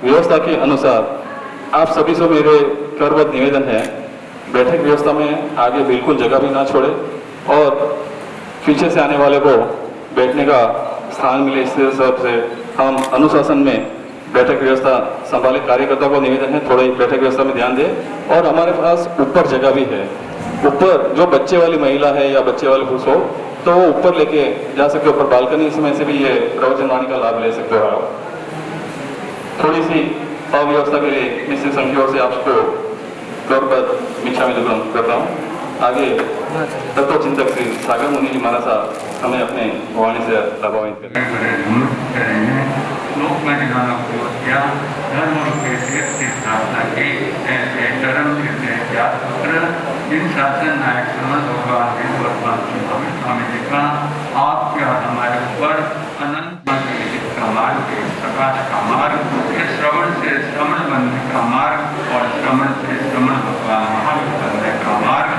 व्यवस्था के अनुसार आप सभी से मेरे करबद्ध निवेदन है, बैठक व्यवस्था में आगे बिल्कुल जगह भी ना छोड़े और पीछे से आने वाले को बैठने का स्थान मिले। इस हिसाब से हम अनुशासन में बैठक व्यवस्था संभालित कार्यकर्ताओं को निवेदन है थोड़ी बैठक व्यवस्था में ध्यान दें। और हमारे पास ऊपर जगह भी है, ऊपर जो बच्चे वाली महिला है या बच्चे वाले पुरुष हो तो वो ऊपर लेके जा सकते हो, ऊपर बालकनी इसमें से भी ये प्रवचन वाणी का लाभ ले सकते हो आप। थोड़ी सी अव्यवस्था के लिए निश्चित संख्या से आपको गौरवपद मिच्छा में दुर्गम करता हूँ। आगे तत्व चिंतक श्री सागर मुनि जी महाराज साहब हमें अपने वाणी से लाभान्वित करेंगे। लोक में निधाना को किया धर्म और की स्थापना की ऐसे धर्म जिन शासन नायक समझ भगवान के वर्तमान स्वामी जी का आपके और हमारे ऊपर अनंत का मार्ग के प्रकाश का मार्ग, श्रवण से श्रवण बनने का मार्ग और श्रवण से श्रवण भगवान महावीर बनने का मार्ग,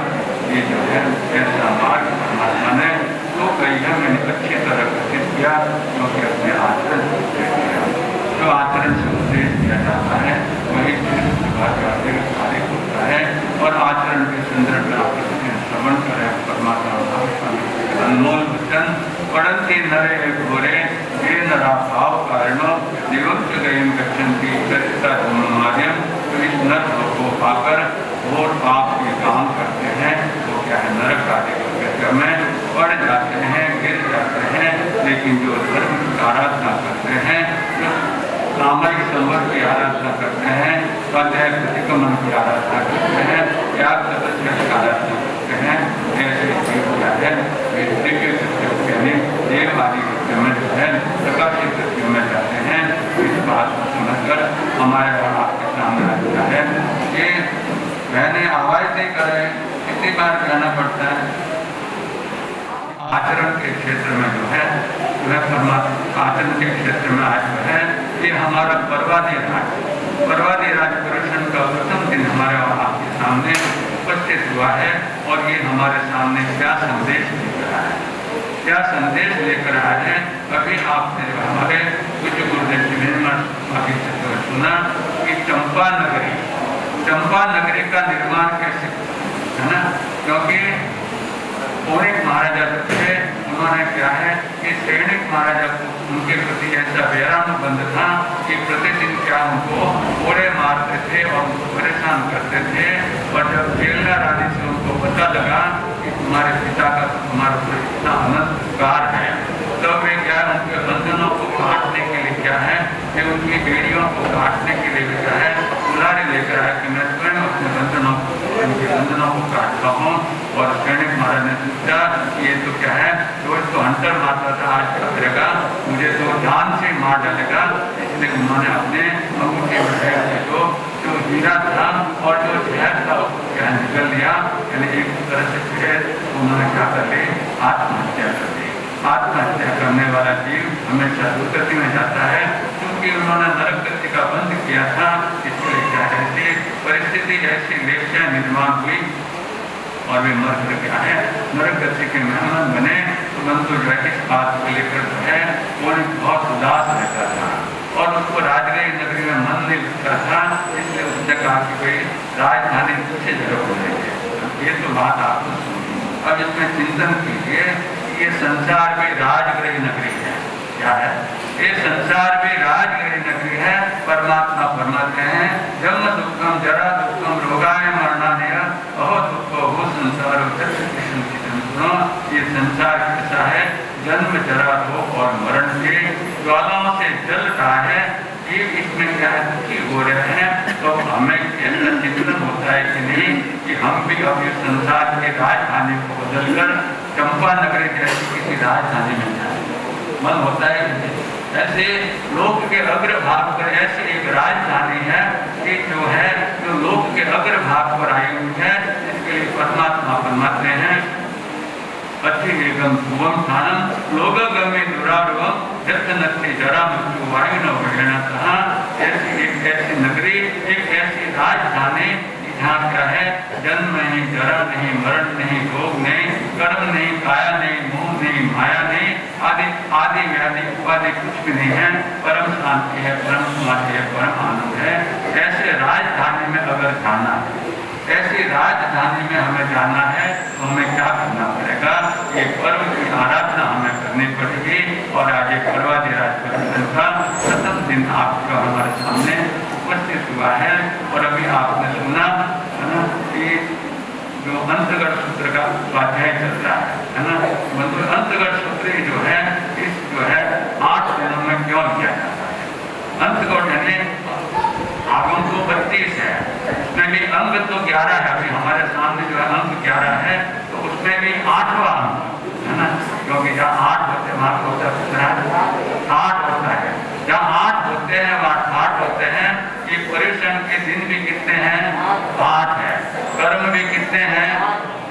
ये जो है ऐसा मार्ग परमात्मा ने तो कई मैंने अच्छी तरह कथित किया क्योंकि अपने आचरण से उपदेश किया। जो आचरण से उपदेश दिया जाता है वही कार्य होता है और आचरण के संदर्भ में आप श्रवण करें परमात्मा अनमोल वचन पढ़ती नरे घोरे ये नरा भाव कारणों निरुद्ध गयम गच्छन्ति चरिता माध्यम। तो इस नर को पाकर और पाप के काम करते हैं तो क्या है नरक आदि में पड़ जाते हैं, गिर जाते हैं। लेकिन जो धर्म की आराधना करते हैं, जो सामयिक संवर की आराधना करते हैं, स्वाध्याय प्रतिक्रमण की आराधना करते हैं, त्याग तपस्या की आराधना करते हैं, ऐसे जीव क्या है दिव्य सत्यों यानी देव आदि सत्यों में जो है प्रकाशित सत्यों में जाते हैं। इस बात को समझकर हमारे और आपके सामने आता है कि मैंने आवाज नहीं करे कितनी बार कहना पड़ता है। आचरण के क्षेत्र में जो है वह परमात्मा आचरण के क्षेत्र में आज जो है ये हमारा पर्वादी राज प्रदर्शन का प्रथम दिन हमारे और आपके सामने उपस्थित हुआ है। और ये हमारे सामने क्या संदेश लेकर आया है, क्या संदेश लेकर आया है। अभी आपने जो हमारे पूज्य गुरुदेव जी ने अभी सुना कि चंपा नगरी का निर्माण कैसे है ना, क्योंकि पौरिक महाराजा थे, उन्होंने क्या है कि सैनिक महाराजा को उनके प्रति ऐसा वैरानुबंध था कि प्रतिदिन क्या उनको कोड़े मारते थे और उनको परेशान करते थे। और जब जेलदार आदि से उनको पता लगा कि तुम्हारे पिता का तुम्हारे ऊपर इतना अनंत उपकार है, तब वे क्या उनके बंधनों को काटने के लिए क्या है कि उनकी बेड़ियों को काटने के लिए क्या है बुलारे लेकर आए कि मैं स्वयं अपने बंधनों को काटता हूँ। और सैनिक महाराज ने सोचा ये तो क्या है रोज तो हंटर मारता था, आज क्या करेगा, मुझे तो जान से मार डालेगा। इसलिए उन्होंने अपने अंगूठे में जो हीरा था और जो जहर था उसको क्या निकल लिया, यानी एक तरह से फिर उन्होंने क्या कर ली आत्महत्या कर ली। आत्महत्या करने वाला जीव हमेशा दुर्गति में जाता है, क्योंकि उन्होंने नरक गति का बंद किया था। इसलिए क्या ऐसी परिस्थिति ऐसी लेखियां निर्माण हुई और वे मर गया है नरक गति के मेहमान बने। परंतु जो है इस बात को लेकर जो है वो बहुत उदास रहता था और उसको राजगीर नगरी में मन नहीं लगता था। इसलिए उसने कहा कि भाई राजधानी दूसरी जगह हो जाएगी। ये तो बात आपको सुनी, अब इसमें चिंतन कीजिए। ये संसार में राजगृह नगरी है, क्या है ये संसार में राजगृह नगरी है। परमात्मा फरमाते हैं जन्म दुखम जरा दुखम रोगाय मरणाय अहो दुखो हो संसार। ये संसार कैसा है, जन्म जरा रोग और मरण के ज्वालाओं से जल रहा है। ये इसमें क्या है दुखी हो रहे हैं। तो हमें ऐसा चिंतन होता है कि नहीं कि हम भी अब इस संसार के राजधानी को बदलकर चंपा नगरी ऐसी किसी राजधानी में जाए, मन होता है। ऐसे लोक के अग्रभाग पर ऐसी एक राजधानी है कि जो है जो लोक के अग्रभाग पर आई हुई है, इसके लिए परमात्मा फरमाते हैं अतिवेगम भुवम स्थानम लोकगम्य दुरारुवम जत्नत्ति जरा मृत्यु वायु न वगैरह कहा। ऐसी नगरी, एक ऐसी राजधानी जहाँ क्या है, जन्म नहीं, जरा नहीं, मरण नहीं, रोग नहीं, कर्म नहीं, काया नहीं, मोह नहीं, माया नहीं, आदि व्याधि उपाधि कुछ भी नहीं है, परम शांति है, परम समाधि है, परम आनंद है। ऐसे राजधानी में अगर जाना है, ऐसी राजधानी में हमें जाना है तो हमें क्या करना पड़ेगा? ये पर्व की आराधना हमें करनी पड़ेगी। और आज एक पर्वाधिराज परिवर्तन का प्रथम दिन आपका हमारे सामने उपस्थित हुआ है। और अभी आपने सुना है ना कि जो अंतगढ़ सूत्र का स्वाध्याय चल रहा है ना, मतलब अंतगढ़ सूत्र जो है इस जो है 8 दिनों में क्यों किया जाता है? अंतगढ़ यानी आगम तो 32 है, उसमें भी अंग तो 11 है। अभी हमारे सामने जो है अंग 11 है, तो उसमें भी 8वां अंग है ना, क्योंकि जहाँ 8 होते हैं वहाँ होता है 8 होता है, जहाँ 8 होते हैं वहाँ 8 होते हैं। ये पर्युषण के दिन भी कितने हैं? 8 है। कर्म भी कितने हैं?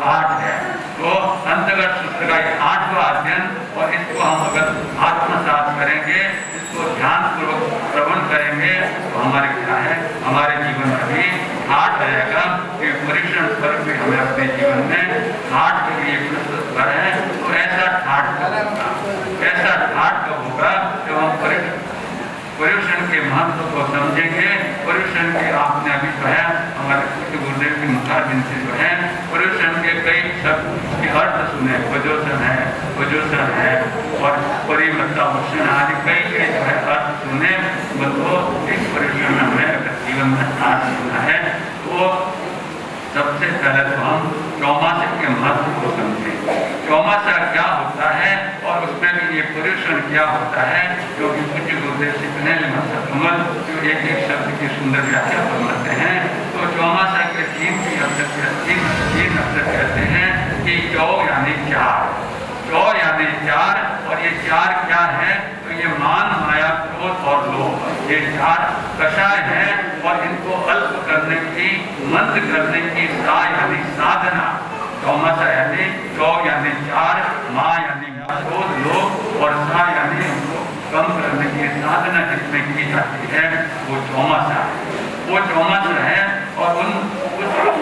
8 है। तो अंतगढ़ सूत्र का 8वां अध्ययन, और इसको हम अगर आत्मसात करेंगे, इसको ध्यान पूर्वक श्रवण करेंगे तो हमारे क्या है, हमारे जीवन में भी ठाठ रहेगा। कि पर्युषण पर्व भी हमें अपने जीवन में ठाठ के लिए प्रस्तुत कर है। तो ऐसा ठाठ कब होगा? ऐसा ठाठ कब होगा जब हम पर्युषण के महत्व को समझेंगे। पर्युषण के आपने अभी जो है हमारे पूज्य गुरुदेव के मुखारबिंद से जो है पर्युषण के कई शब्द के अर्थ सुने, वजोषण है, वजोषण है और परिवर्ता उष्ण आदि कई जो है अर्थ सुने। तो इस पर्युषण में हमें जीवन में साथ सुना है तो सबसे पहले तो हम चौमासे के महत्व को समझें। चौमासा क्या होता है और उसमें भी ये पर्युषण क्या होता है, क्योंकि पूज्य गुरुदेव से जो एक एक शब्द की सुंदर व्याख्या फरमाते हैं। तो चौमासा के तीन अक्षर कहते हैं कि चौ यानी 4, चौ यानी 4, और ये 4 क्या है? तो ये मान, माया, क्रोध और लोभ, ये 4 कषाय हैं और इनको अल्प करने की, मंद करने की सा यानी साधना, चौमासा यानी चौ यानी 4, माँ यानी क्रोध, लोभ और सा यानी उनको कम करने की साधना जिसमें की जाती है वो चौमासा है। वो चौमासा है और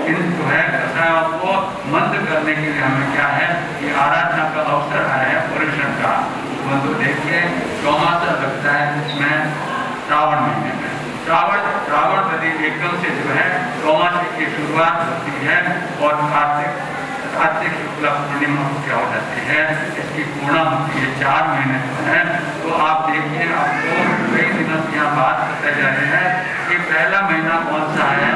इन जो है कषायों को मंद करने के लिए हमें क्या है, ये आराधना का अवसर आया है पर्युषण का। तो देखिए चौमासा लगता है जिसमें श्रावण महीने में, श्रावण नदी एकदम से जो है चौमासे की शुरुआत होती है और कार्तिक शुक्ला पूर्णिमा को क्या हो जाती है, इसकी पूर्णा होती है। 4 महीने जो है। तो आप देखिए, आपको कई दिनों से यहाँ बात करते जा रहे हैं कि पहला महीना कौन सा है?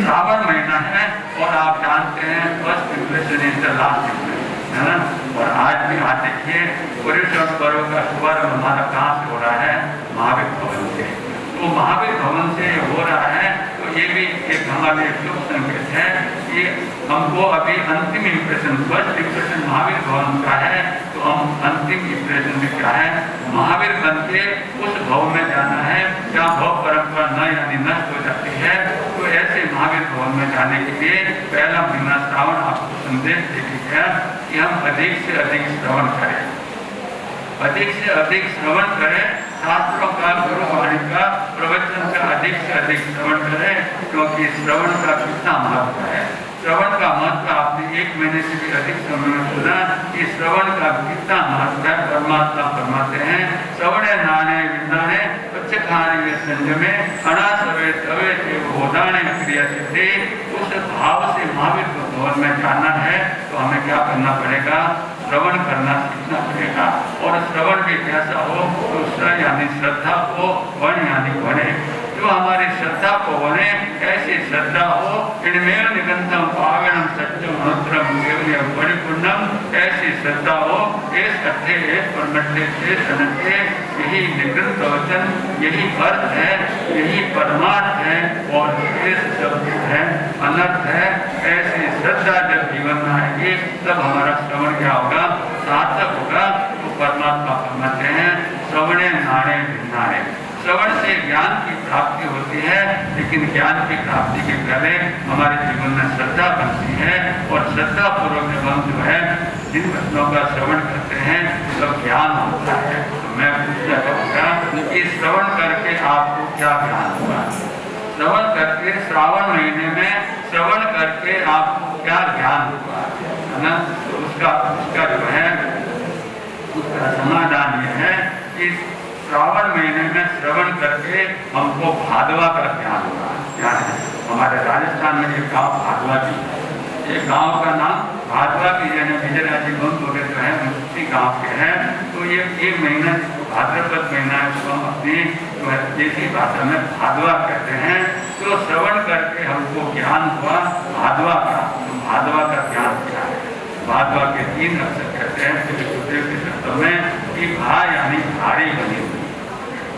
श्रावण महीना है। और आप जानते हैं first impression is the last impression, है ना। और आज भी आप देखिए पर्युषण पर्व का शुभारंभ हमारा कहाँ से हो रहा है? महावीर भवन से। तो महावीर भवन से हो रहा है, तो ये भी एक हमारे शुभ संकेत है कि हमको अभी अंतिम इंप्रेशन, फर्स्ट इंप्रेशन महावीर भवन का है, तो हम अंतिम इंप्रेशन में क्या है? महावीर बन के उस भव में जाना है जहाँ भव परंपरा न यानी नष्ट हो जाती है। तो ऐसे महावीर भवन में जाने के लिए पहला महीना श्रावण आपको संदेश देती है कि हम अधिक से अधिक श्रवण करें, अधिक से अधिक श्रवण करें, शास्त्रों का, गुरुवाणी का, प्रवचन का अधिक से अधिक श्रवण करें, क्योंकि श्रवण का कितना महत्व है। श्रवण का महत्व आपने 1 महीने से भी अधिक समय में सुना कि श्रवण का कितना महत्व है। परमात्मा फरमाते हैं श्रवणे नाने विदाने उच्च खाने संयमे अनासवे तवे होदाने क्रिया से। उस भाव से महावीर भवन में जाना है तो हमें क्या करना पड़ेगा? श्रवण करना सीखना पड़ेगा। और श्रवण भी कैसा हो? तो श्र यानी श्रद्धा को, वन यानी बने, जो हमारी श्रद्धा को बने ऐसी श्रद्धा हो। इनमें निगंतम पावनम सत्यम मंत्रम केवलम परिपूर्णम, ऐसी ऐसी श्रद्धा हो, इस अथे परमठे से सनते, यही निगृण प्रवचन, यही अर्थ है, यही परमार्थ है और शेष शब्द है, अनर्थ है। ऐसी श्रद्धा जब जीवन में आएगी तब हमारा श्रवण क्या होगा, सार्थक होगा। तो परमात्मा फरमाते हैं श्रवणे नारे भिन्नारे, श्रवण से ज्ञान की प्राप्ति होती है, लेकिन ज्ञान की प्राप्ति के पहले हमारे जीवन में श्रद्धा बनती है और श्रद्धा पूर्वक जब हम जो है जिन वचनों का श्रवण करते हैं तब ज्ञान होता है। तो मैं पूछना चाहूँगा कि श्रवण करके आपको क्या ज्ञान हुआ? श्रवण करके श्रावण महीने में श्रवण करके आपको क्या ज्ञान हुआ, है ना? तो उसका जो है उसका समाधान यह है कि श्रावण महीने में श्रवण करके हमको भादवा का ज्ञान हुआ। क्या है? हमारे राजस्थान में एक गांव भादवा की, एक गांव का नाम भादवा की, यानी विजयराजी बंद वगैरह जो है उसी गांव के हैं। तो ये महीना भाद्रपद महीना है, उसको हम अपनी जो है देसी भाषा में भादवा कहते हैं। तो श्रवण करके हमको ज्ञान हुआ भादवा का। तो भादवा का ज्ञान क्या है? भादवा के 3 अक्षर कहते हैं गुरुदेव के शब्दों में कि भा यानी भारी बनी हुई,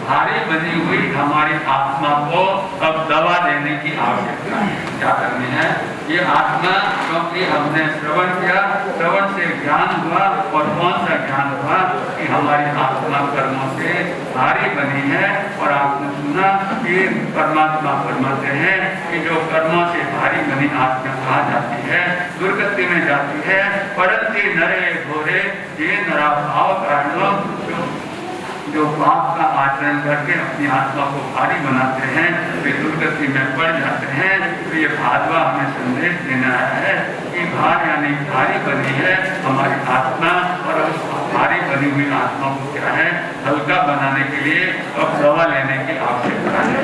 भारी बनी हुई हमारी आत्मा को अब दवा देने की आवश्यकता है। क्या करनी है? ये आत्मा, क्योंकि हमने श्रवण किया, श्रवण से ज्ञान हुआ, और कौन सा ज्ञान हुआ कि हमारी आत्मा कर्मों से भारी बनी है। और आपने सुना कि परमात्मा फरमाते हैं कि जो कर्मों से भारी बनी आत्मा कहा जाती है, दुर्गति में जाती है। परंतु नरे घोरे ये नरा भाव कारणों जो पाप का आचरण करके अपनी आत्मा को भारी बनाते हैं वे दुर्गति में पड़ जाते हैं। तो ये भादवा हमें संदेश देना है कि भार यानी भारी बनी है हमारी आत्मा, और उस भारी बनी हुई आत्मा को क्या है हल्का बनाने के लिए अब दवा लेने की आवश्यकता है।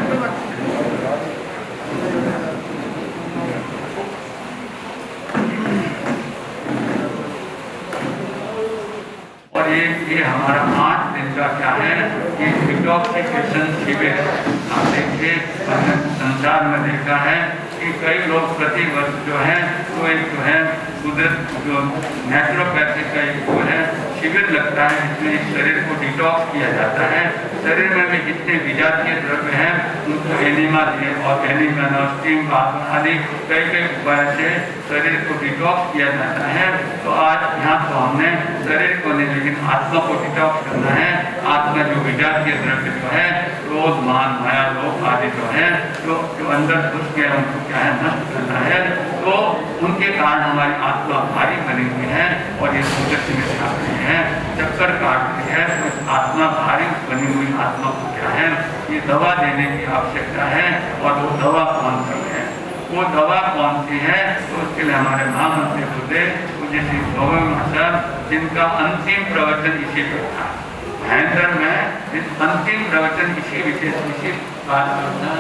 और ये हमारा 8 दिन का क्या है कि डिटॉक्सिफिकेशन शिविर। आप देखिए संसार में देखा है कि कई लोग प्रति वर्ष जो है तो एक जो है कुदरत जो नेचुरोपैथी का एक जो है शिविर लगता है, जिसमें शरीर को डिटॉक्स किया जाता है। शरीर में भी जितने विजातीय द्रव्य हैं उनको एनिमा दिए और एनिमन और स्टीम बाथ आदि कई उपाय से शरीर को डिटॉक्स किया जाता है। तो आज यहाँ तो हमने शरीर को नहीं लेकिन आत्मा को डिटॉक्स करना है। आत्मा जो विजातीय द्रव्य जो है क्रोध मान माया लोभ आदि जो है जो अंदर घुस गया उनको क्या है नष्ट करना है। तो उनके कारण हमारी आत्मा भारी बनी हुई है और ये दुर्गति में जा रही है, चक्कर काट रही है। तो आत्मा भारी बनी हुई आत्मा को क्या है ये दवा देने की आवश्यकता है। और वो दवा कौन सी है, वो दवा कौन सी है? तो उसके लिए हमारे महामंत्री गुरुदेव जैसे गौरव जिनका अंतिम प्रवचन इसी पर था, महेंद्र में इस अंतिम प्रवचन इसी विशेष इसी बात पर था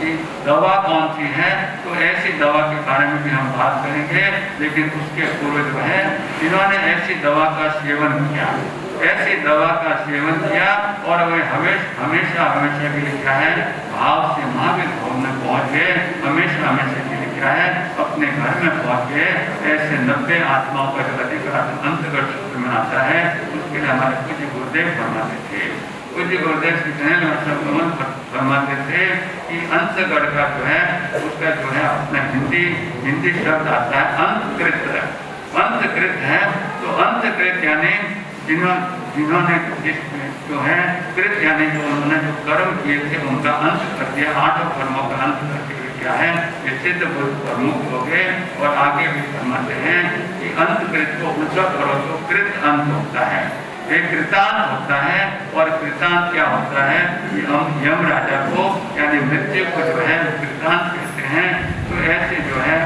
कि दवा कौन सी है। तो ऐसी दवा के बारे में भी हम बात करेंगे, लेकिन उसके पूर्व जो है जिन्होंने ऐसी दवा का सेवन किया, ऐसी दवा का सेवन किया और वे हमेशा के लिए क्या है भाव से महावीर भवन में पहुँच गए, हमेशा के लिए क्या है अपने घर में पहुँच गए। ऐसे 90 आत्माओं का जो अधिकार अंतर्गत सूत्र में आता है उसके लिए हमारे पूज्य गुरुदेव फरमाते थे। पूज्य गुरुदेव फरमाते थे कि अंशगढ़ का जो है उसका जो है अपना हिंदी शब्द आता है अंतकृत है। तो अंतकृत यानी जिन्होंने जो है कृत यानी जो उन्होंने जो कर्म किए थे उनका अंत कर दिया, 8 कर्मों का अंत करके क्या है ये सिद्ध बुद्ध प्रमुख हो गए। और आगे भी फरमाते हैं कि अंतकृत को उल्टा करो तो कृत अंत होता है, एक कृतांत होता है। और कृतांत क्या होता है कि हम यम राजा को यानी मृत्यु को जो है कृतांत कहते हैं। तो ऐसे जो है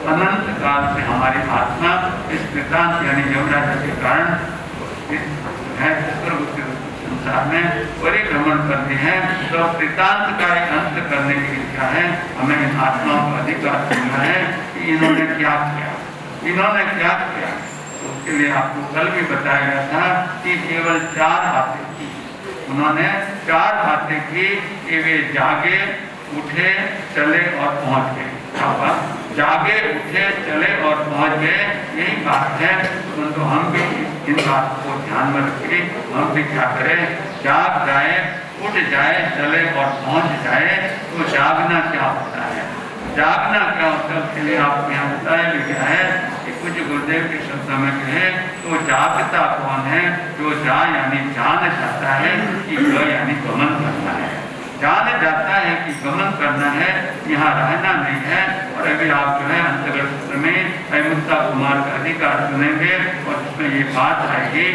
अनंत काल से हमारी आत्मा इस कृतांत यानी यम राजा के कारण संसार में परिभ्रमण करती है। तो कृतांत का एक अंत करने के लिए क्या है हमें इन आत्माओं का अधिकार मिला है कि इन्होंने क्या किया। उसके लिए आपको कल भी बताया गया था कि केवल 4 बातें की उन्होंने, 4 बातें की कि वे जागे, उठे, चले और पहुंच गए। जागे उठे चले और पहुंच गए, यही बात है। तो हम भी इन बात को ध्यान में रखें, हम भी क्या करें, जाग जाए, उठ जाए, चले और पहुंच जाए। तो जागना क्या होता है, जागना क्या होता है, उसके लिए आपको यहाँ बताया भी गया है कि कुछ गुरुदेव के शब्दों में कहे तो जागता कौन है, जो जा यानी जान जाता है, कि ग यानी गमन करता है। जान जाता है कि गमन करना है, यहाँ रहना नहीं है। और अभी आप जो है अंतर्गत सूत्र में अहिंसा कुमार का अधिकार सुनेंगे और उसमें ये बात आएगी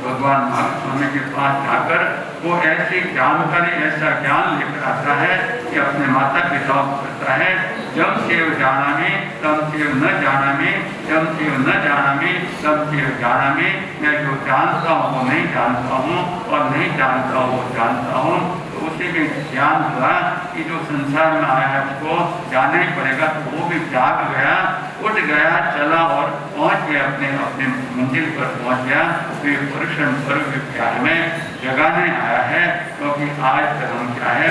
भगवान महावीर स्वामी के पास जाकर वो ऐसी जानकारी, ऐसा ज्ञान लेकर आता है कि अपने माता पिताओं को कहता है, जम सेव जाना में तम सेव न जाना में, जम सेव न जाना में तम सेव जाना में। मैं जो जानता हूँ वो नहीं जानता हूँ और नहीं जानता हूँ वो जानता हूँ। तो उसी में ज्ञान हुआ कि जो संसार में आया है उसको जानना ही पड़ेगा। तो वो भी जाग गया, उठ गया, चला और पहुँच गया, अपने अपने मंजिल पर पहुँच गया। तो ये पुरुषन पर्व क्या में जगाने आया है, क्योंकि आज तक हम क्या है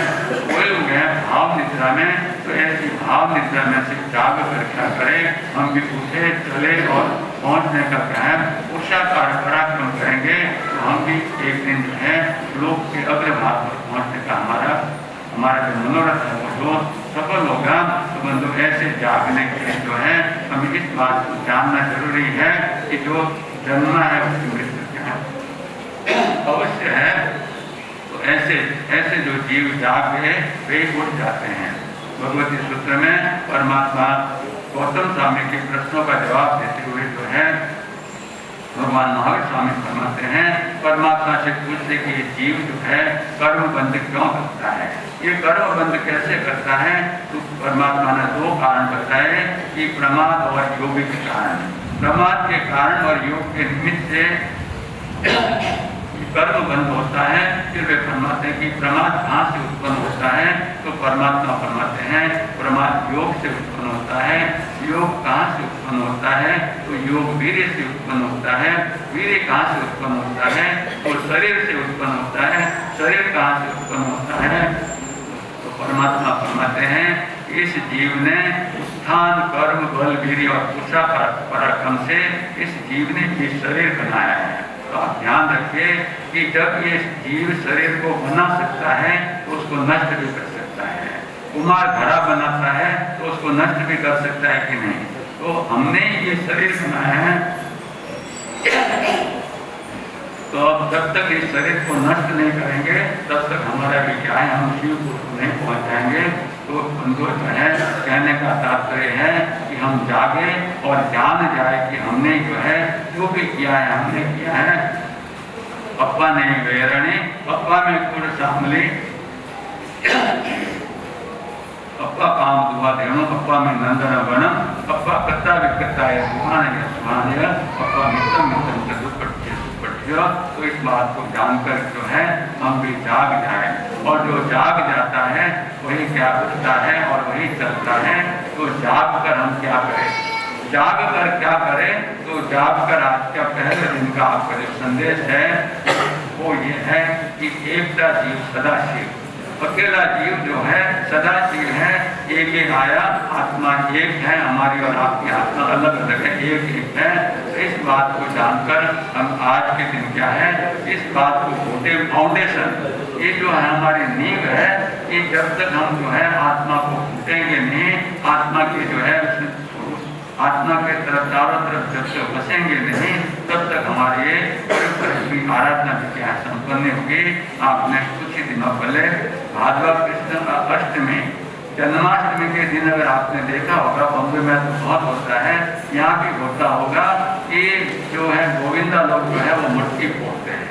कोई गए भाव निद्रा में। तो ऐसी भाव निद्रा में से जाग कर क्या करें, हम भी उठे चले और पहुंचने का क्या है उषाकार पराक्रम करेंगे। तो हम भी एक दिन जो है लोक के अग्रभाग पर पहुंचने का हमारा जो मनोरथ है वो जो सफल होगा। तो बंधु ऐसे जागने के लिए जो है हमें इस बात को जानना जरूरी है कि जो जन्मा है उसकी मृत्यु क्या है, अवश्य है। तो ऐसे जो जीव जाग गए वे उठ जाते हैं। भगवती सूत्र में परमात्मा गौतम स्वामी के प्रश्नों का जवाब देते हुए जो है भगवान महावीर स्वामी फरमाते हैं, परमात्मा से पूछते कि ये जीव जो है कर्म बंध क्यों करता है, ये कर्म बंध कैसे करता है। तो परमात्मा ने दो कारण बताए कि प्रमाद और योग के कारण। प्रमाद के कारण और योग के निमित्त से कर्म बंद होता है। फिर वे फरमाते हैं कि प्रमाद कहाँ से उत्पन्न होता है। तो परमात्मा फरमाते हैं प्रमाद योग से उत्पन्न होता है। योग कहाँ से उत्पन्न होता है, तो योग वीर्य से उत्पन्न होता है। वीर्य कहाँ से उत्पन्न होता है, तो शरीर से उत्पन्न होता है। शरीर कहाँ से उत्पन्न होता है, तो परमात्मा फरमाते हैं इस जीव ने उत्थान कर्म बल वीर्य और उषा पराक्रम से इस जीव ने ये शरीर बनाया है। तो आप ध्यान रखिए कि जब ये जीव शरीर को बना सकता है तो उसको नष्ट भी कर सकता है। कुमार घड़ा बनाता है तो उसको नष्ट भी कर सकता है कि नहीं। तो हमने ये शरीर बनाया है, तो अब जब तक इस शरीर को नष्ट नहीं करेंगे तब तक हमारा भी क्या है, हम शिव को नहीं पहुंच जाएंगे। तो उनको जो है कहने का तात्पर्य है कि हम जागे और जान जाए कि हमने जो है जो भी किया है हमने किया है। पप्पा नहीं वेरणी पप्पा में कुड़ शामली, पप्पा काम दुआ देनो, पप्पा में नंदन बनम, पप्पा कत्ता विकत्ता है सुहान सुहान, पप्पा मित्रम मित्रम से दुपट्टे दुपट्टिया। तो इस बात को जानकर जो है हम भी जाग जाए, और जो जाग जाता है वही क्या उठता है और वही चलता है। तो जाग कर हम क्या करें, जाग कर क्या करें, तो जाग कर आज का पहले दिन का आपका जो संदेश है वो ये है कि एकता जीव सदाशिव। अकेला जीव जो है सदाशिव है, एक एक आया, आत्मा एक है, हमारी और आपकी आत्मा अलग अलग है, एक एक है। तो इस बात को जानकर हम आज के दिन क्या है, इस बात को छोटे फाउंडेशन, ये जो है हमारी नींव है, कि जब तक हम जो है आत्मा को फूटेंगे नहीं, आत्मा की जो है आत्मा के तरफ चारों तरफ जब से बसेंगे नहीं, तब तक हमारी ये आराधना भी क्या संपन्न होगी। आपने कुछ ही दिनों पहले भाद्रव कृष्ण अष्टमी जन्माष्टमी के दिन अगर आपने देखा होगा, बॉम्बे में तो बहुत होता है, यहाँ भी होता होगा कि जो है गोविंदा लोग जो है वो मटकी फोड़ते हैं,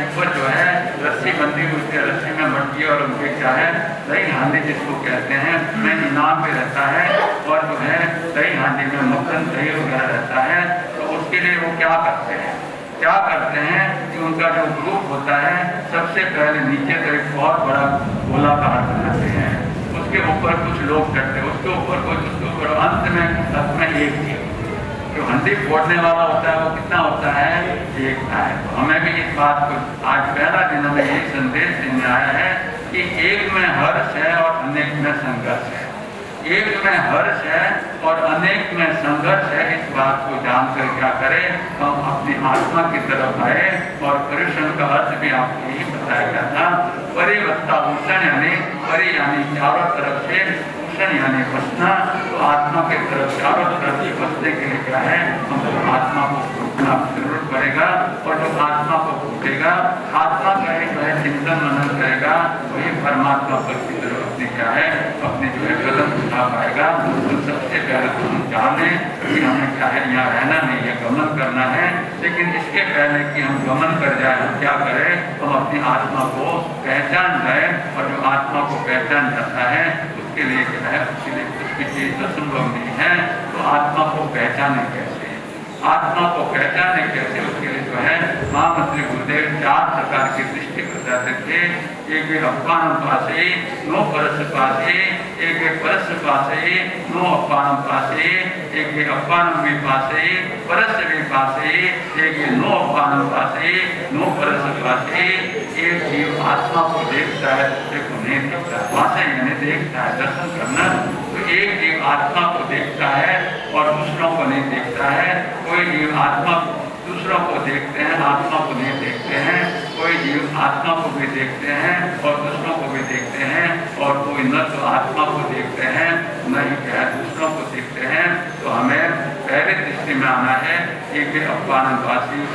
ऊपर जो है रस्सी बंधी हुई है, रस्सी में मटकी और उनके क्या है दही हांडी जिसको कहते हैं में इनाम भी रहता है, और जो है दही हांडी में मक्खन दही वगैरह रहता है। तो उसके लिए वो क्या करते हैं कि उनका जो ग्रुप होता है सबसे पहले नीचे तो एक बहुत बड़ा गोलाकार बनाते हैं, उसके ऊपर कुछ लोग चढ़ते हैं, उसके ऊपर कुछ, उसके ऊपर अंत में एक चीज जो हंडी फोड़ने वाला होता है वो कितना होता है, एक है। तो हमें भी इस बात को आज पहला दिन में यही संदेश देने आया है कि एक में हर्ष है और अनेक में संघर्ष है। एक में हर्ष है और अनेक में संघर्ष है, इस बात को जानकर क्या करें, हम अपनी आत्मा की तरफ आए। और परिश्रम का अर्थ भी आपको यही बताया गया था, परिवत्ता भूषण यानी परि यानी चारों तरफ से, भूषण यानी बसना। तो आत्मा के तरफ चारों तरफ से बसने के लिए क्या है, हमको आत्मा को फूटना जरूर पड़ेगा। और जो आत्मा को फूटेगा, आत्मा का ही जो है चिंतन मनन करेगा, वही परमात्मा पर की तरफ अपनी क्या है, अपने जो है कदम उठा पाएगा। तो सबसे पहले तो हम जाने कि हमें क्या है, यहाँ रहना नहीं है, गमन करना है। लेकिन इसके पहले कि हम गमन कर जाए, हम क्या करें, हम अपनी आत्मा को पहचान जाए। और जो आत्मा को पहचान जाता है उसके लिए क्या है, उसके लिए कुछ भी चीज तो संभव नहीं है। तो आत्मा को पहचाने कैसे, आत्मा को पहचाने कैसे, उसके लिए जो है महामंत्री गुरुदेव 4 प्रकार की दृष्टि बताते थे। एक अपान पासे, नो परस पासे, एक परस पासे, नो अपान पासे, एक अपान विपासे, परस विपासे, एक नो अपान पासे, नो परस पासे। एक जीव आत्मा को देखता है, दूसरे को नहीं देखता। पासे यानी देखता है, दर्शन करना। तो एक जीव आत्मा को देखता है और दूसरों को नहीं देखता है। कोई जीव आत्मा दूसरों को देखते हैं, आत्मा को नहीं देखते हैं। कोई जीव आत्मा को भी देखते हैं और दूसरों को भी देखते हैं। और कोई न तो आत्मा को देखते हैं, न ही क्या दूसरों को देखते हैं। तो हमें पहले दृष्टि में आना है, एक अपानवासी,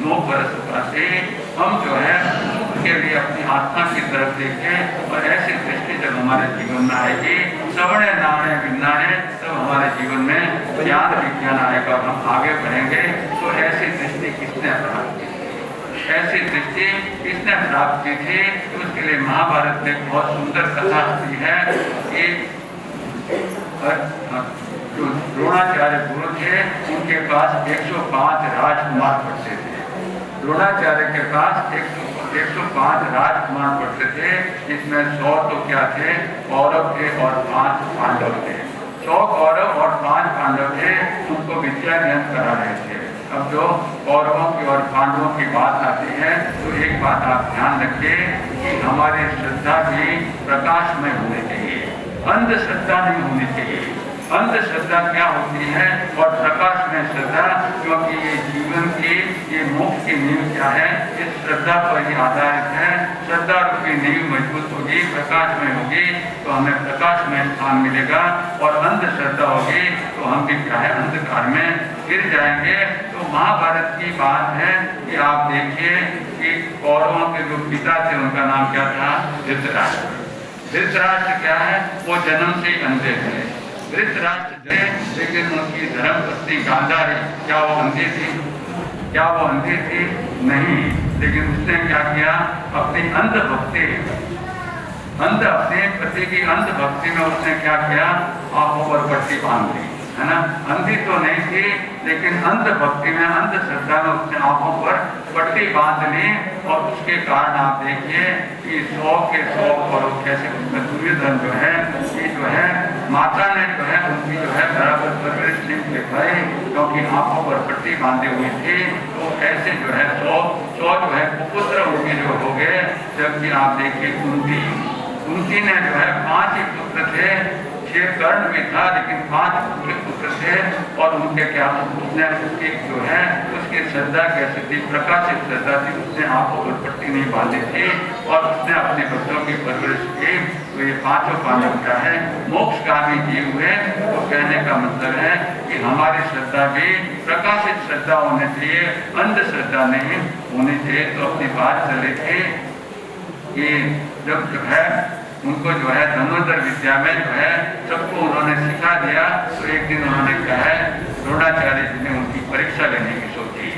नो परस पासे। हम जो है के लिए अपनी आत्मा की तरफ देखें। और ऐसी दृष्टि जब हमारे जीवन में आएगी, सवर्ण नाणे विज्ञाने, तब हमारे जीवन में ज्ञान विज्ञान आएगा और हम आगे बढ़ेंगे। तो ऐसी दृष्टि किसने प्राप्त की, ऐसी दृष्टि किसने प्राप्त की थी? उसके लिए महाभारत में बहुत सुंदर कथा होती है। एक जो द्रोणाचार्य गुरु थे, उनके पास 105 राजकुमार पढ़ते थे। द्रोणाचार्य के पास 105 राजकुमार पढ़ते थे। इसमें 100 तो क्या थे, कौरव थे और 5 पांडव थे। 100 कौरव और 5 पांडव थे, उनको विद्या ज्ञान करा रहे थे। अब जो कौरवों की और पांडवों की बात आती है, तो एक बात आप ध्यान रखिए कि हमारी श्रद्धा भी प्रकाशमय होनी चाहिए, अंधश्रद्धा नहीं होनी चाहिए। अंधश्रद्धा क्या होती है और प्रकाश में श्रद्धा, क्योंकि ये जीवन की, ये मोक्ष की नींव क्या है, इस श्रद्धा पर ही आधारित है। श्रद्धा रूपी नींव मजबूत होगी, प्रकाश में होगी, तो हमें प्रकाश में स्थान मिलेगा। और अंधश्रद्धा होगी तो हम भी क्या है, अंधकार में गिर जाएंगे। तो महाभारत की बात है कि आप देखिए कि कौरवों के जो पिता थे, उनका नाम क्या था, धृतराष्ट्र। धृतराष्ट्र क्या है, वो जन्म से अंधे थे। धृतराष्ट्र थे, लेकिन उनकी धर्मपत्नी गांधारी, क्या वो अंधी थी? क्या वो अंधी थी? नहीं। लेकिन उसने क्या किया, अपनी अंधभक्ति, अपने पति की अंधभक्ति में उसने क्या किया, आंखों पर पट्टी बांध दी, है ना। अंधी तो नहीं थी, लेकिन अंधभक्ति में, अंधश्रद्धा में उसने आंखों पर पट्टी बांध ली। और उसके कारण आप देखिए कि 100 के 100 कौरव कैसे, उसमें दुर्योधन जो है, ये जो है माता ने जो है उनकी जो है बराबर परवरिश नहीं ले पाई, क्योंकि आंखों पर पट्टी बांधी हुई थी। तो ऐसे जो है 100 जो है कुपुत्र उनके जो हो गए। जबकि आप देखिए कुंती ने जो है 5 ही पुत्र थे, 6 कर्ण भी था, लेकिन 5 पुत्र थे। और उनके क्या, उसने उसकी जो है उसकी श्रद्धा कैसी थी, प्रकाशित श्रद्धा थी। उसने आंखों पर पट्टी नहीं बांधी थी और उसने अपने बच्चों की परवरिश की। तो ये 5 पांडव क्या है, मोक्षगामी जीव हुए। तो कहने का मतलब है कि हमारी श्रद्धा भी प्रकाशित श्रद्धा होनी चाहिए, अंधश्रद्धा नहीं होनी चाहिए। तो अपनी बात चली थी कि जब जो है उनको जो है धनुर्धर विद्या में जो है सबको उन्होंने सिखा दिया। तो एक दिन उन्होंने क्या है, द्रोणाचार्य जी ने उनकी परीक्षा लेने की सोची,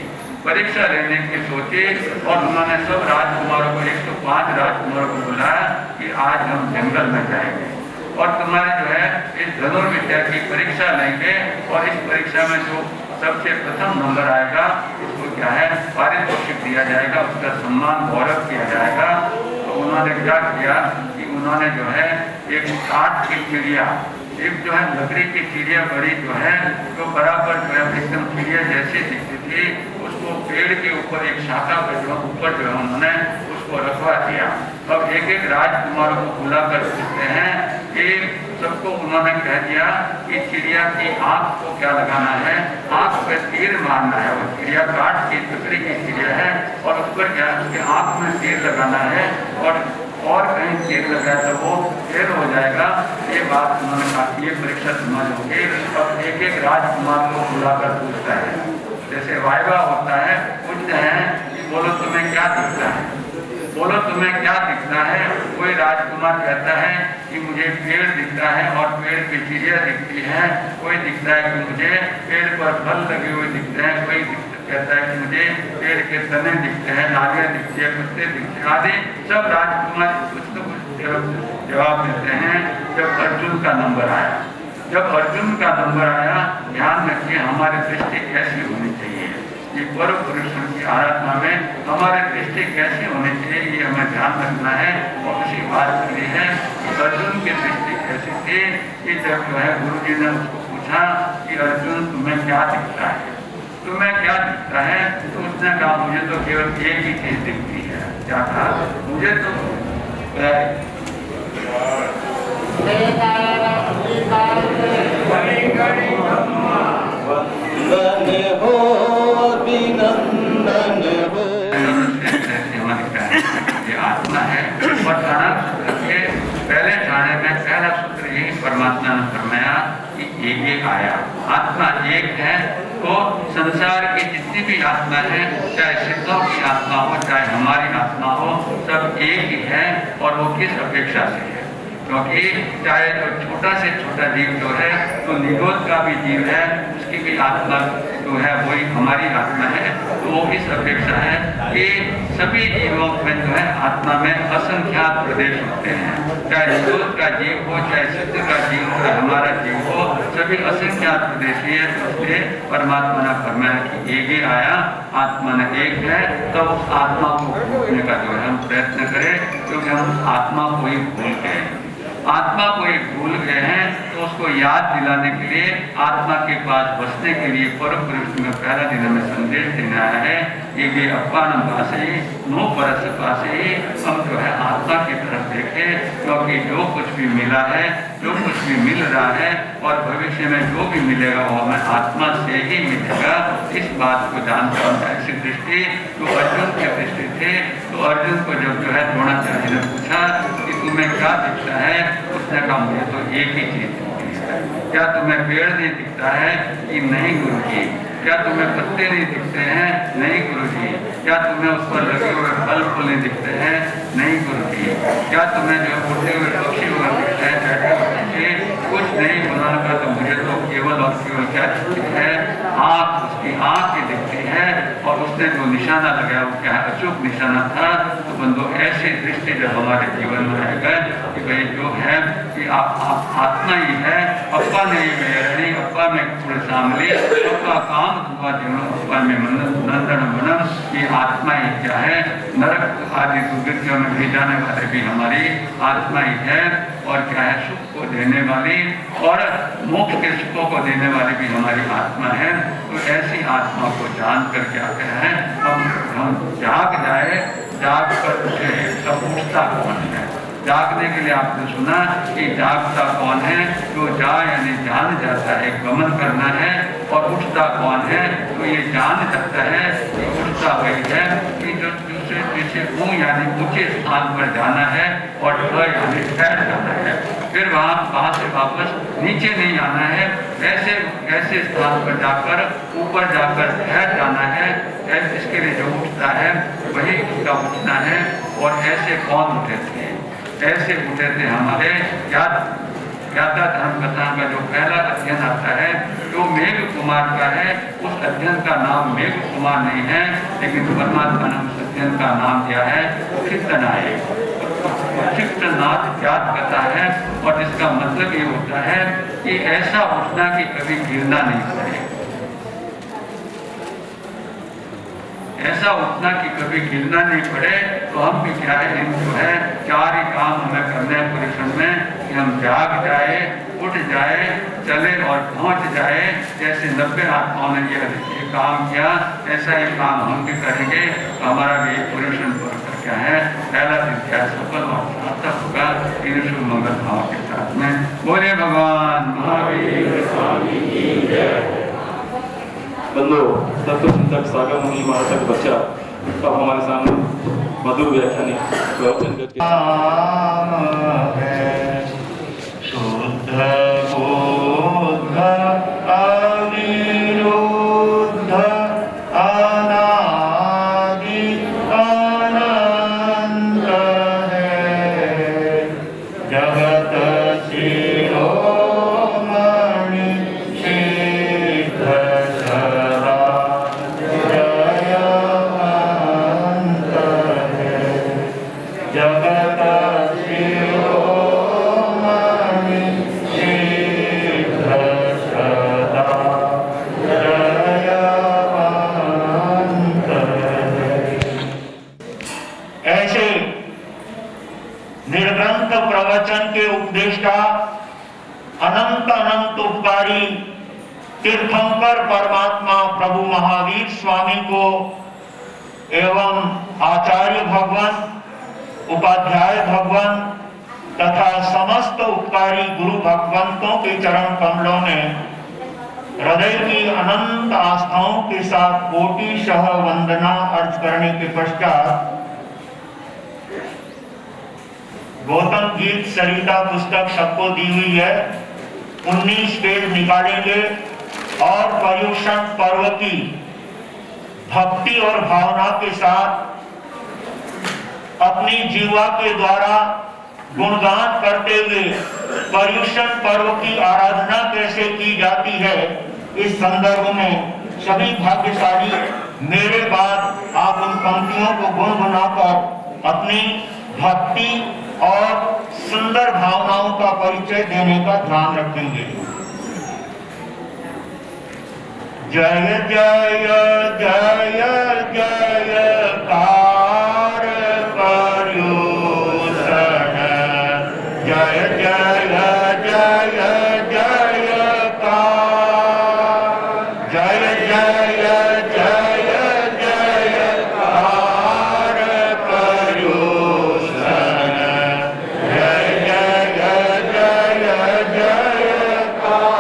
परीक्षा लेने की सोची। और उन्होंने सब राजकुमारों को, 105 राजकुमारों को बुलाया कि आज हम जंगल में जाएंगे और तुम्हारे जो है इस धनुर्विद्या की परीक्षा लेंगे। और इस परीक्षा में जो सबसे प्रथम नंबर आएगा, उसको क्या है, पारितोषिक दिया जाएगा, उसका सम्मान गौरव किया जाएगा। तो उन्होंने क्या किया कि उन्होंने जो है एक काठ की चिड़िया, एक जो है लकड़ी की चिड़िया बड़ी जो है, जो बराबर जो है एकदम चिड़िया जैसी दिखती थी, उसको पेड़ के ऊपर एक शाखा पर जो ऊपर जो है उन्होंने उसको रखवा दिया। अब एक राजकुमार को बुलाकर पूछते हैं कि सबको उन्होंने कह दिया कि चिड़िया की आंख को क्या लगाना है, आंख पे तीर मारना है। वो चिड़िया काट की टुकड़ी की चिड़िया है और उस पर क्या उसके आंख में तीर लगाना है और कहीं तीर लगा तो वो फेल हो जाएगा। ये बात उन्होंने कहा कि ये परीक्षा समझ होगी। अब एक एक राजकुमार को बुलाकर पूछता है, जैसे वाइवा होता है, पूछते हैं कि बोलो तुम्हें क्या दिखता है, बोलो तुम्हें क्या दिखता है। कोई राजकुमार कहता है कि मुझे पेड़ दिखता है और पेड़ की चिड़िया दिखती है। कोई दिखता है कि मुझे पेड़ पर फल लगे हुए दिखते हैं। कोई कहता है कि मुझे पेड़ के तने दिखते हैं, नालियाँ दिखती है, पत्ते दिखते हैं आदि। सब राजकुमार कुछ तो कुछ जवाब देते हैं। जब अर्जुन का नंबर आया, जब अर्जुन का नंबर आया, ध्यान रखिए हमारी दृष्टि कैसी होनी चाहिए। ये परम पुरुषों की आराधना में हमारी दृष्टि कैसे होनी चाहिए, ये हमें ध्यान रखना है। और उसी बात के लिए है कि अर्जुन की दृष्टि कैसी थी कि जब जो है गुरु जी ने उसको पूछा कि अर्जुन तुम्हें क्या दिखता है, तुम्हें क्या दिखता है, तो उसने कहा मुझे तो केवल एक ही चीज दिखती है। क्या कहा, मुझे तो ये आत्मा है। और पहले ठाणे में पहला सूत्र यही परमात्मा ने फरमाया कि एक आया, आत्मा एक है। तो संसार की जितनी भी आत्मा है, चाहे सिद्धों की आत्मा हो चाहे हमारी आत्मा हो, सब एक ही है। और वो किस अपेक्षा से है, क्योंकि चाहे तो छोटा से छोटा जीव जो है तो निरोध का भी जीव है, उसकी भी आत्मा जो है वही हमारी आत्मा है। तो वो इस अपेक्षा है कि सभी जीवों में जो है आत्मा में असंख्यात प्रदेश होते हैं। चाहे निरोध का जीव हो चाहे सिद्ध का जीव हो चाहे हमारा जीव हो, सभी असंख्यात प्रदेश है। इसलिए परमात्मा ने फरमाया कि एक ही आया, आत्मा ने एक है। तो उस आत्मा को भूलने का जो है हम प्रयत्न करें, क्योंकि हम उस आत्मा को ही भूल गए, आत्मा को एक भूल गए हैं। तो उसको याद दिलाने के लिए, आत्मा के पास बसने के लिए परम पुरुष में पहला दिन हमें संदेश देना आया है। ये अपान पासे ही नो परस पासे ही हम जो है आत्मा की तरफ देखें, क्योंकि जो कुछ भी मिला है, जो कुछ भी मिल रहा है और भविष्य में जो भी मिलेगा वो हमें आत्मा से ही मिलेगा। इस बात को जानकर ऐसी दृष्टि जो अर्जुन की दृष्टि थी, तो अर्जुन को जब जो है द्रोणाचार्य ने पूछा कि तुम्हें क्या दिखता है, उसने कहा मुझे तो एक ही चीज दिखती है। क्या तुम्हें पेड़ नहीं दिखता है कि नहीं गुरु जी? क्या तुम्हें पत्ते नहीं दिखते हैं? नहीं गुरु जी। क्या तुम्हें उस पर लगे हुए फल फूल नहीं दिखते हैं? नहीं गुरु जी। क्या तुम्हें जो उड़ते हुए पक्षी हुए दिखते हैं, बैठे हुए पक्षी? कुछ नहीं बनाने का, तो मुझे तो केवल और केवल क्या दिखती है, आँख, उसकी आँख ही दिखती है। और उसने जो निशाना लगाया वो क्या अचूक निशाना था। तो बंधु ऐसी दृष्टि जब हमारे जीवन में आएगा कि भाई जो है कि आप आत्मा ही है, अप्पा नहीं मेरणी, अप्पा में पूरे सामने, अप्पा काम धुआ जीवन, अप्पा में नंदन मनन, ये आत्मा ही क्या है। नरक आदि दुर्गतियों में भी जाने वाले भी हमारी आत्मा ही है। और क्या है, सुख को देने वाली और मोक्ष के सुखों को देने वाली भी हमारी आत्मा है। तो ऐसी आत्मा को जानकर क्या कहे, हम जाग जाए, जाग कर उठे। अब उठता कौन है? जागने के लिए आपने सुना कि जागता कौन है? जो जा यानी जान जाता है, गमन करना है। और उठता कौन है? तो ये जान जाता है कि उठता वही है कि जो दूसरे जैसे यानी ऊंचे स्थान पर जाना है और यानी ठहर जाना है। फिर वहाँ से वापस नीचे नहीं आना है, ऐसे स्थान पर जाकर ऊपर जाकर ठहर जाना है। इसके लिए जो उठता है वही उसका उठना है। और ऐसे कौन उठे थे? ऐसे उठे थे हमारे ज्ञाता धर्म कथा का जो पहला अध्ययन आता है जो मेघ कुमार का है। उस अध्ययन का नाम मेघ कुमार नहीं है, लेकिन परमात्मा ने उस अध्ययन का नाम दिया है चित्तनायक। चित्तनाथ ज्ञात कथा है। और इसका मतलब ये होता है कि ऐसा उठना कि कभी गिरना नहीं पड़े, ऐसा उठना कि कभी गिरना नहीं पड़े। तो हम भी क्या है, इन जो है चार ही काम हमें करने हैं पुरुषन में कि हम जाग जाए, उठ जाए, चले और पहुंच जाए। जैसे 90 आत्माओं ने ये काम किया, ऐसा ही काम हम भी करेंगे तो हमारा भी पुरुषन पर क्या चाहें पहला विद्या सफल और सार्थक होगा इन शुभ मंगल भाव के साथ में। बोले भगवान महावीर स्वामी की जय। बंधु तत्व चिंतक सागर मुनि महाराज का बच्चा अब हमारे सामने मधुर व्याख्यानी प्रवचन करके शुद्ध बुद्ध अविरुद्ध अनादि अनंत है जगत शिरोमणि सिद्ध सदा जयवंत है जगत शिरोमणि सिद्ध सदा जयवंत है। ऐसे निर्ग्रंथ प्रवचन के उपदेष्टा अनंत अनंत उपकारी तीर्थंकर परमात्मा प्रभु महावीर स्वामी को एवं आचार्य भगवान उपाध्याय भगवान तथा समस्त उपकारी गुरु भगवंतों के चरण कमलों में हृदय की अनंत आस्थाओं के साथ कोटिशः वंदना अर्ज करने के पश्चात गौतम गीत सरिता पुस्तक सबको दी हुई है। 19 पेज निकालेंगे और पर्युषण पर्व की भक्ति और भावना के साथ अपनी जीवा के द्वारा गुणगान करते हुए पर्युषण पर्व की आराधना कैसे की जाती है, इस संदर्भ में सभी भाग्यशाली मेरे बाद आप उन पंक्तियों को गुनगुनाकर अपनी भक्ति और सुंदर भावनाओं का परिचय देने का ध्यान रखेंगे। जय जय जय जयकार पर्युषण जय जय जय जयकार जय जय जय जयकार पर्युषण जय जय जय जयकार।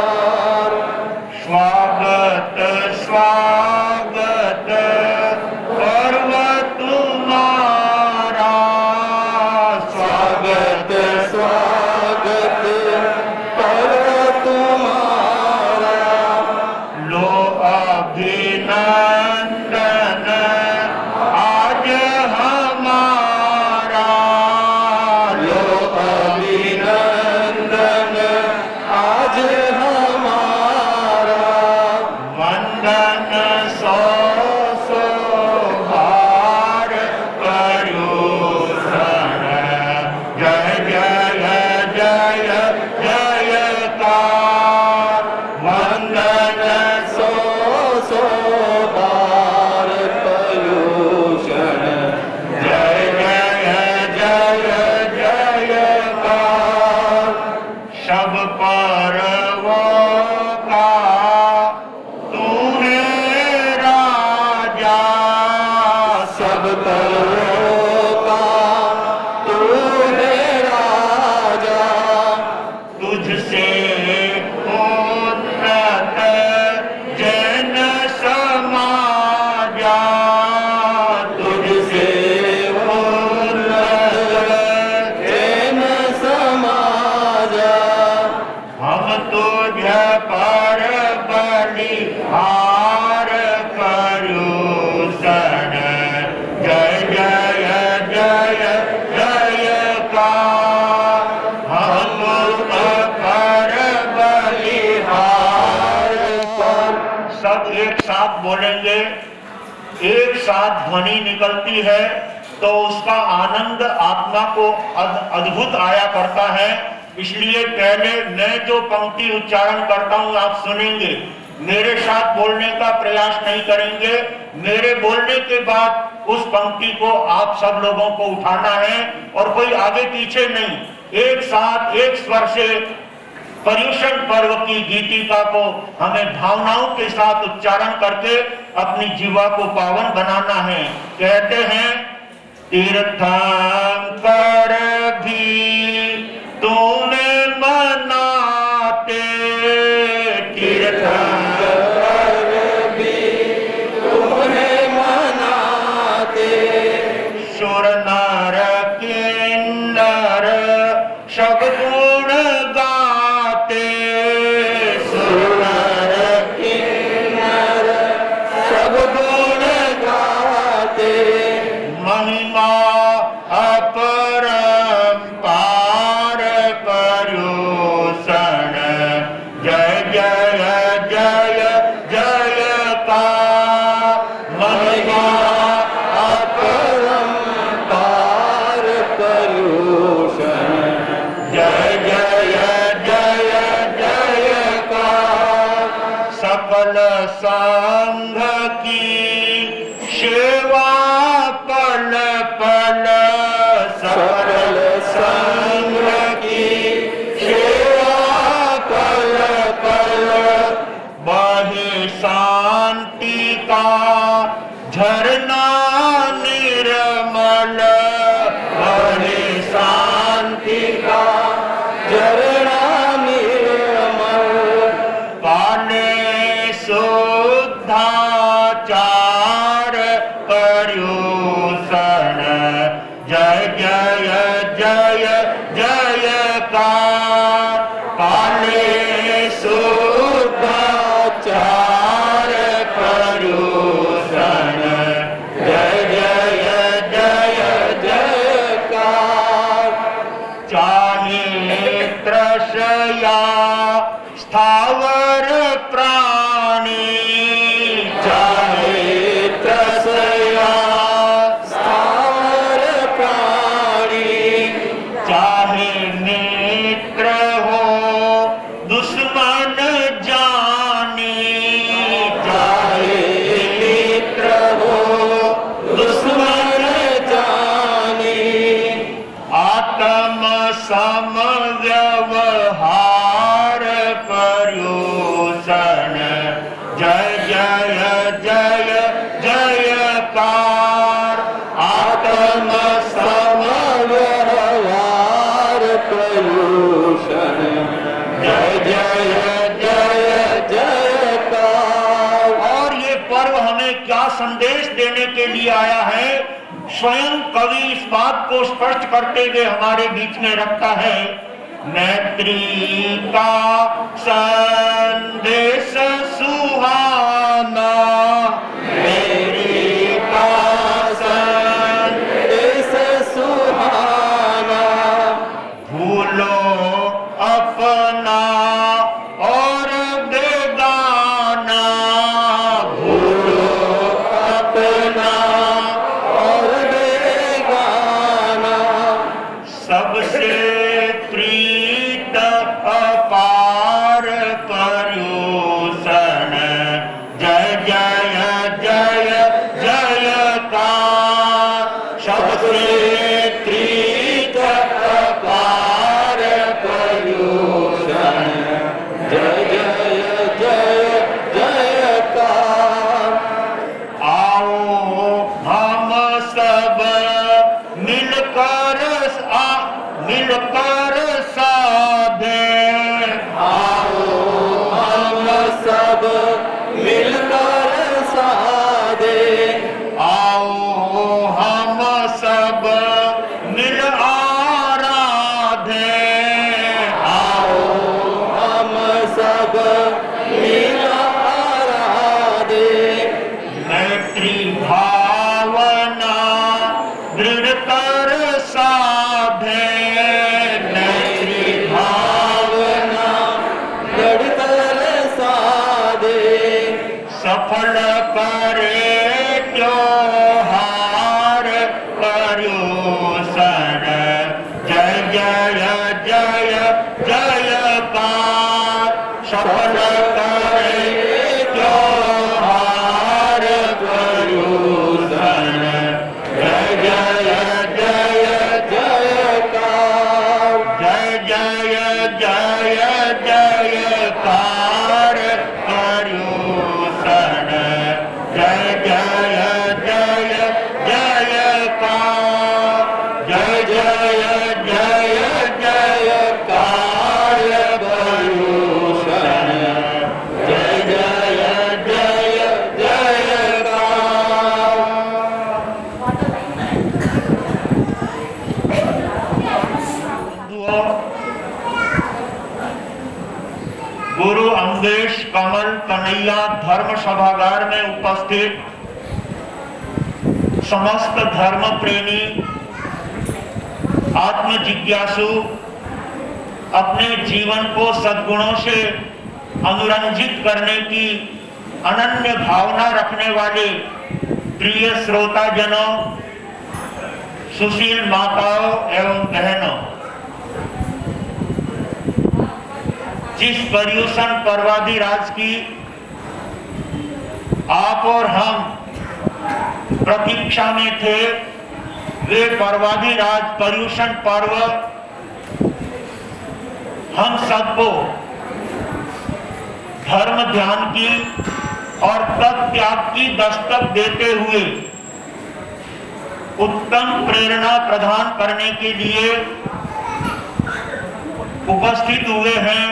स्वागत स्वागत पर्व तुम्हारा स्वागत स्वागत पर्व तुम्हारा लो अभिनंदन आज हमारा लो अभिनंदन आज हमारा वंदन सौ सौ बार पर्युषण जय जय जय जयकार वंदन सौ सौ बार पर्युषण जय जय जय जयकार। सब पर्वों का तू है राजा सब पर्वों का तू है राजा तुझसे उन्नत जन समाजा तुझसे उन्नत जन समाजा हम तुझ पर बलिहार पर्युषण जय जय जय जयकार। हम तुझ पर बलिहार पर सब एक साथ बोलेंगे, एक साथ ध्वनि निकलती है तो उसका आनंद आत्मा को अद्भुत आया करता है। इसलिए पहले मैं जो पंक्ति उच्चारण करता हूं आप सुनेंगे, मेरे साथ बोलने का प्रयास नहीं करेंगे। मेरे बोलने के बाद उस पंक्ति को आप सब लोगों को उठाना है और कोई आगे पीछे नहीं, एक साथ एक स्वर से पर्युषण पर्व की गीतिका को हमें भावनाओं के साथ उच्चारण करके अपनी जीवा को पावन बनाना है। कहते हैं तीर्थंकर भी तूने मनाते, तीर्थंकर भी तूने मनाते, सुर नर किन्नर सब गुण गाते, सुर नर किन्नर सब गुण गाते, महिमा अपरंपार पर्यूषण, जय जय जय जयकार, महिमा अपरंपार पर्यूषण, जय जय जय जयकार, सकल संघ की सेवा पल पल, सकल संघ की सेवा पल पल, बहे शांति का झरना निर्मल, बहे शांति का झरना निर्मल, पाले शुद्धाचार पर्यूषण, जय जय जय जयकार, पाले शुद्धाचार पर्यूषण, जय जय जय जयकार, चाहे त्रसया स्थावर प्राणी, चाहे त्रसया स्थावर प्राणी, चाहे नेत्र हो दुश्मन जानी, चाहे नेत्र हो दुश्मन जानी, आत्म सम व्यवहार पर्यूषण, जय जय जय जयकार, आत्म सम व्यवहार पर्यूषण, जय जय जय जयकार। और ये पर्व हमें क्या संदेश देने के लिए आया है, स्वयं कवि इस बात को स्पष्ट करते हुए हमारे बीच में रखता है, मैत्री का संदेश सुहाना, मैत्री का संदेश सुहाना, भूलो अपना और बेगाना, भूलो अपना और बेगाना, सबसे प्रीत अपार पर्यूषण, जय जय जय जयकार, सबसे प्रीत अपार पर्यूषण, जय जय जय जयकार। आओ हम सब मिलकर साधे, आओ हम सब मिलकर साधे, आओ हम सब मिल आराधे, आओ हम सब मिल आराधे, मैत्री भावना दृढ़ कर साधे, मैत्री भावना दृढ़ कर साधे, सफल करे त्योहार पर्यूषण, जय जय जय जयकार, सफल करे त्योहार पर्यूषण, जय जय जय जयकार, जय जय जय जयकार पर्यूषण, जय जय जय जयकार। कन्हैया धर्म सभागार में उपस्थित समस्त धर्म प्रेमी आत्म जिज्ञासु अपने जीवन को सद्गुणों से अनुरंजित करने की अनन्य भावना रखने वाले प्रिय श्रोताजनों, सुशील माताओं एवं बहनों, जिस पर्यूषण पर्वाधिराज की आप और हम प्रतीक्षा में थे, वे पर्वाधिराज पर्यूषण पर्व हम सबको धर्म ध्यान की और तत्त्याग की दस्तक देते हुए उत्तम प्रेरणा प्रदान करने के लिए उपस्थित हुए हैं।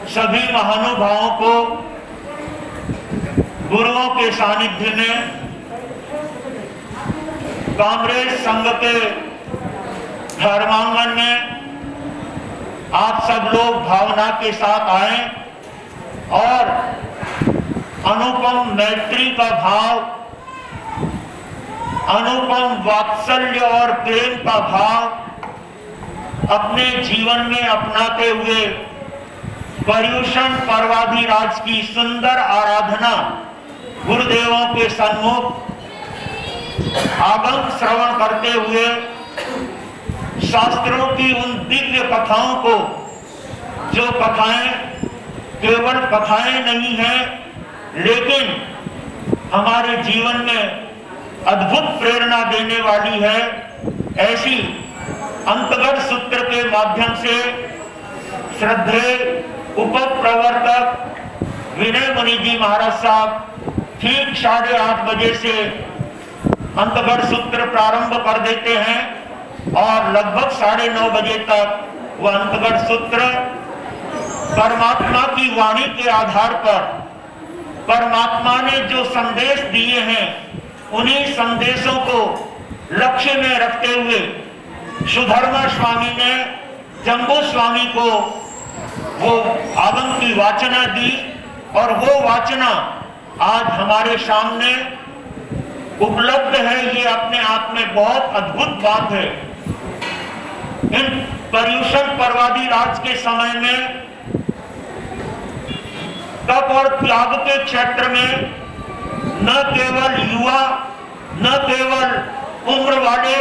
सभी महानुभावों को गुरुओं के सानिध्य में कामरेज संघ के धर्मांगन में आप सब लोग भावना के साथ आए और अनुपम मैत्री का भाव, अनुपम वात्सल्य और प्रेम का भाव अपने जीवन में अपनाते हुए पर्यूषण पर्वाधिराज की सुंदर आराधना गुरुदेवों के सन्मुख आगम श्रवण करते हुए शास्त्रों की उन दिव्य कथाओं को, जो कथाएं केवल कथाएं नहीं हैं लेकिन हमारे जीवन में अद्भुत प्रेरणा देने वाली है, ऐसी अंतगढ़ सूत्र के माध्यम से श्रद्धेय उपप्रवर्तक विनय मुनि जी महाराज साहब ठीक 8:30 बजे से अंतगढ़ सूत्र प्रारंभ कर देते हैं और लगभग 9:30 बजे तक वह अंतगढ़ सूत्र परमात्मा की वाणी के आधार पर परमात्मा ने जो संदेश दिए हैं, उन्हीं संदेशों को लक्ष्य में रखते हुए सुधर्मा स्वामी ने जम्बू स्वामी को वो आगम की वाचना दी और वो वाचना आज हमारे सामने उपलब्ध है। ये अपने आप में बहुत अद्भुत बात है। इन पर्यूषण पर्वाधिराज के समय में तप और त्याग के क्षेत्र में न केवल युवा, न केवल उम्र वाले,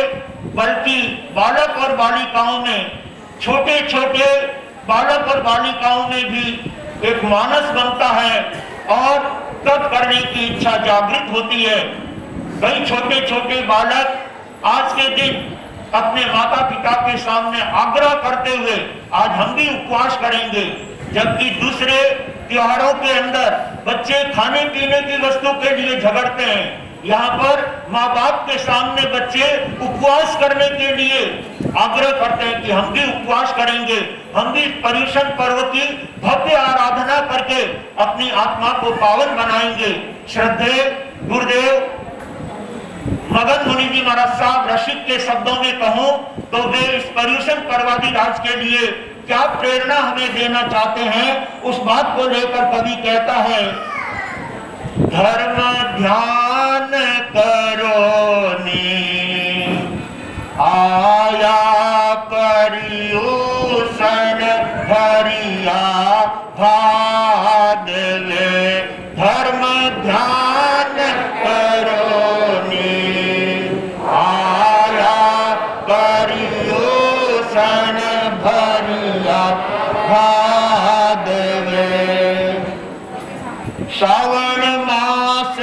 बल्कि बालक और बालिकाओं में, छोटे छोटे बालक और बालिकाओं में भी एक मानस बनता है और तप करने की इच्छा जागृत होती है। कई छोटे छोटे बालक आज के दिन अपने माता पिता के सामने आग्रह करते हुए आज हम भी उपवास करेंगे, जबकि दूसरे त्योहारों के अंदर बच्चे खाने पीने की वस्तु के लिए झगड़ते हैं। यहाँ पर माँ बाप के सामने बच्चे उपवास करने के लिए आग्रह करते हैं कि हम भी उपवास करेंगे, हम भी पर्यूषण पर्व की भव्य आराधना करके अपनी आत्मा को पावन बनाएंगे। श्रद्धेय गुरुदेव मगन मुनि जी महाराज साहब रसिक के शब्दों में कहूं तो वे इस पर्यूषण पर्वाधिराज के लिए क्या प्रेरणा हमें देना चाहते हैं, उस बात को लेकर कवि कहता है, धर्म ध्यान करो नी आया पर्यूषण भरिया भाग ले, धर्म ध्यान करो नी आया पर्यूषण भरिया भाग ले। श्रावण मास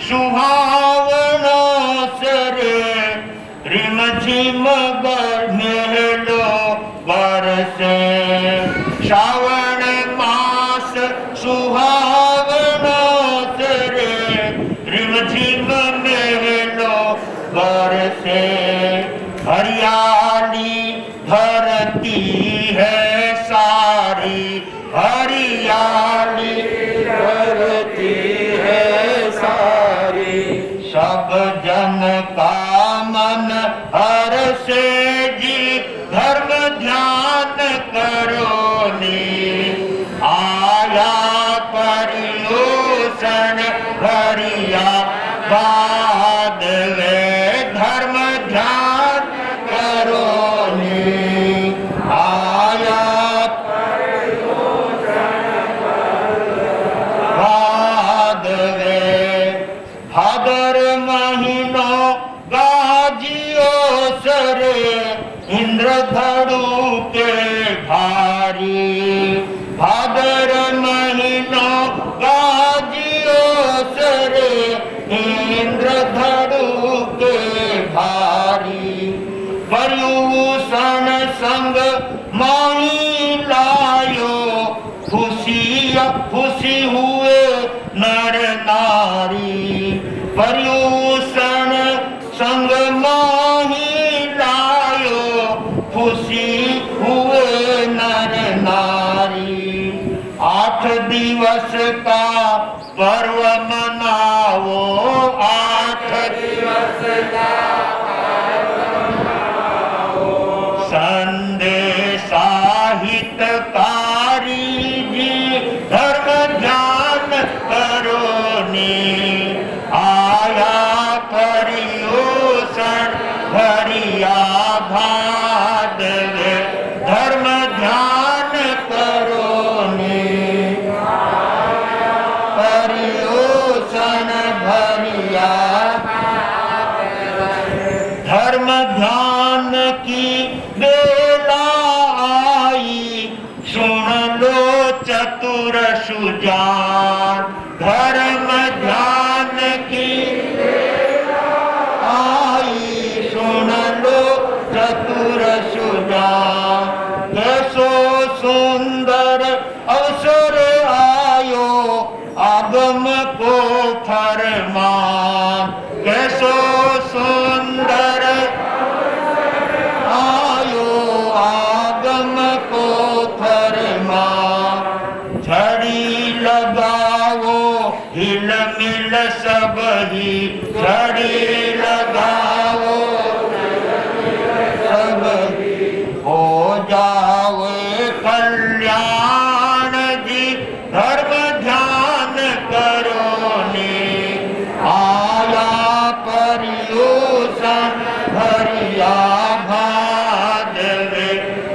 सुहावनो सरे रिम झिम मेलो बरसे, श्रावण मास सुहावनो सरे रिम झिम मेलो बरसे, हरियाली धरती है सारी, हरियाली धरती है सारी, सब जन का मन हर्षे जी, धर्म ध्यान करो नी आया पर्यूषण भरिया भादवे धर्म ध्यान करो नी आया भादवे भादर महीनो गाजियो सरे इंद्रधनु के भारी भादर महीनो गाजियो सरे इंद्रधनु के भारी पर्यूषण संग माही लायो खुशी हुए नर नारी पर्यूषण संग माही लायो खुशी हुए नर नारी 8 दिवस का पर्व मनाओ 8 दिवस का संदेशा हितकारी जी धर्म ध्यान करो ने आया पर्यूषण भरिया भादवे धर्म ध्यान करो ने पर्यूषण भरिया धर्म ध्यान की बेला आई सुन लो चतुर सुजान धर्म ध्यान की बेला आई सुन लो चतुर सुजान कैसो सुंदर अवसर आयो आगम को फरमान कैसो सुंदर आयो आगम को फरमान झड़ी लगाओ हिल मिल सब ही झड़ी लगाओ सब ही हो जावे कल्याण जी धर्म ध्यान करो ने आया पर्यूषण भरिया भादवे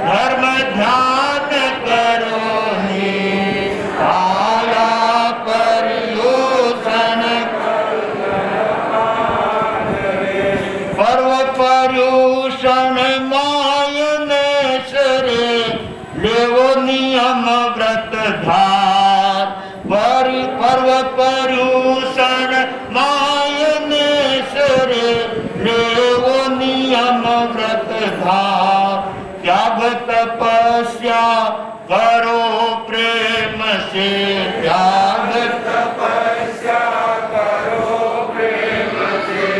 धर्म ध्यान करो ने आया पर्यूषण पर्व पर्यूषण मायन सरे लेवो नियम व्रत धार पर्व पर्यूषण मायन सरे लेवो नियम व्रत धार त्याग तपस्या करो प्रेम से त्याग तपस्या करो प्रेम से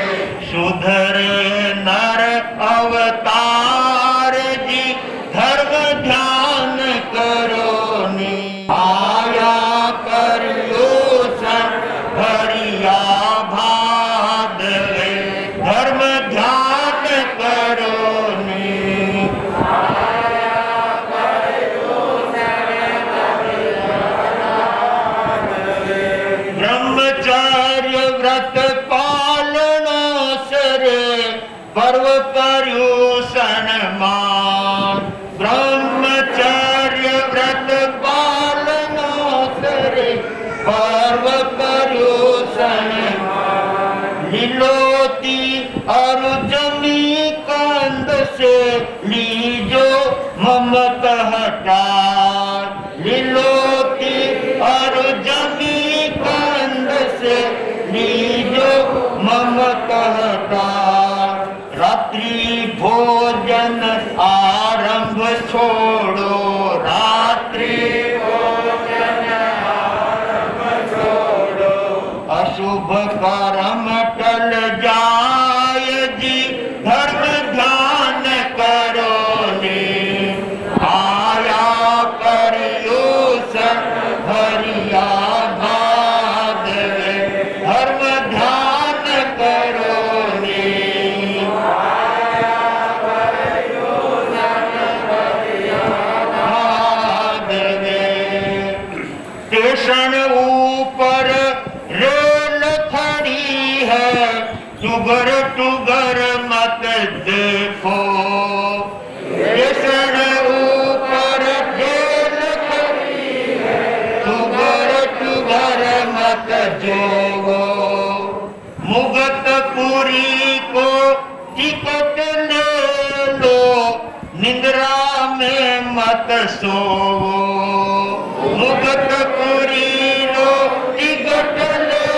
सुधरे नर अवतार जी धर्म ध्यान करो नी आया पर्यूषण भरिया भादवे धर्म ध्यान करो नी ब्रह्मचर्य व्रत पालना सरे पर्व पर्यूषण मान ब्रह्मचर्य व्रत पालना सरे पर्व पर्यूषण लीलोती और जमी कंद से लीजो ममत हटा लीलोती और जमी कंद से लीजो ममत हटा रात्रि भोजन आरंभ छोड़ो रात्रि भोजन आरंभ छोड़ो अशुभ कर्म टल जाय जी धर्म ध्यान करो ने आया पर्यूषण भरिया भादवे धर्म ध्यान करो ने भादवे स्टेशन ऊपर रेल टुगर टुगर मत देखो, कृष्ण ऊपर खेल करी है, टुगर टुगर मत जोगो, मुगतपुरी को टिकट ले लो, निंद्रा में मत सोवो, मुगतपुरी लो टिकट ले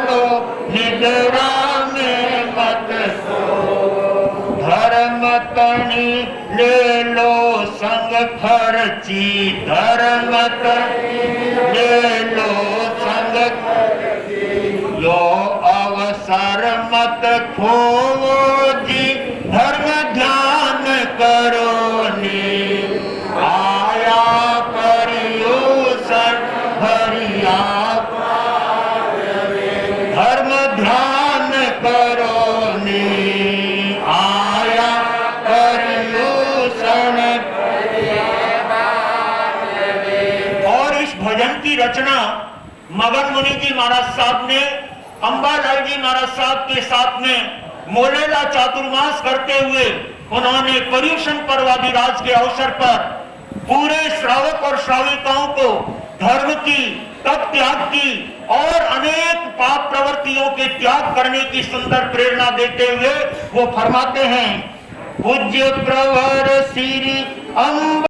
लो, निंद्रा में मत सोवो, धर्म तनी ले लो संग खर्ची, धर्म तनी ले लो संग खर्ची, लो अवसर मत खोवो जी, धर्म ध्यान करो नी, आया पर्यूषण भरिया, धर्म ध्यान करो नी, आया पर्यूषण। और इस भजन की रचना मगन मुनि जी महाराज साहब ने अंबालाल जी महाराज साहब के साथ में मोलेला चातुर्मास करते हुए उन्होंने पर्युषण पर्वाधिराज के अवसर पर पूरे श्रावक और श्राविकाओं को धर्म की, तप त्याग की और अनेक पाप प्रवृत्तियों के त्याग करने की सुंदर प्रेरणा देते हुए वो फरमाते हैं, पूज्य प्रवर श्री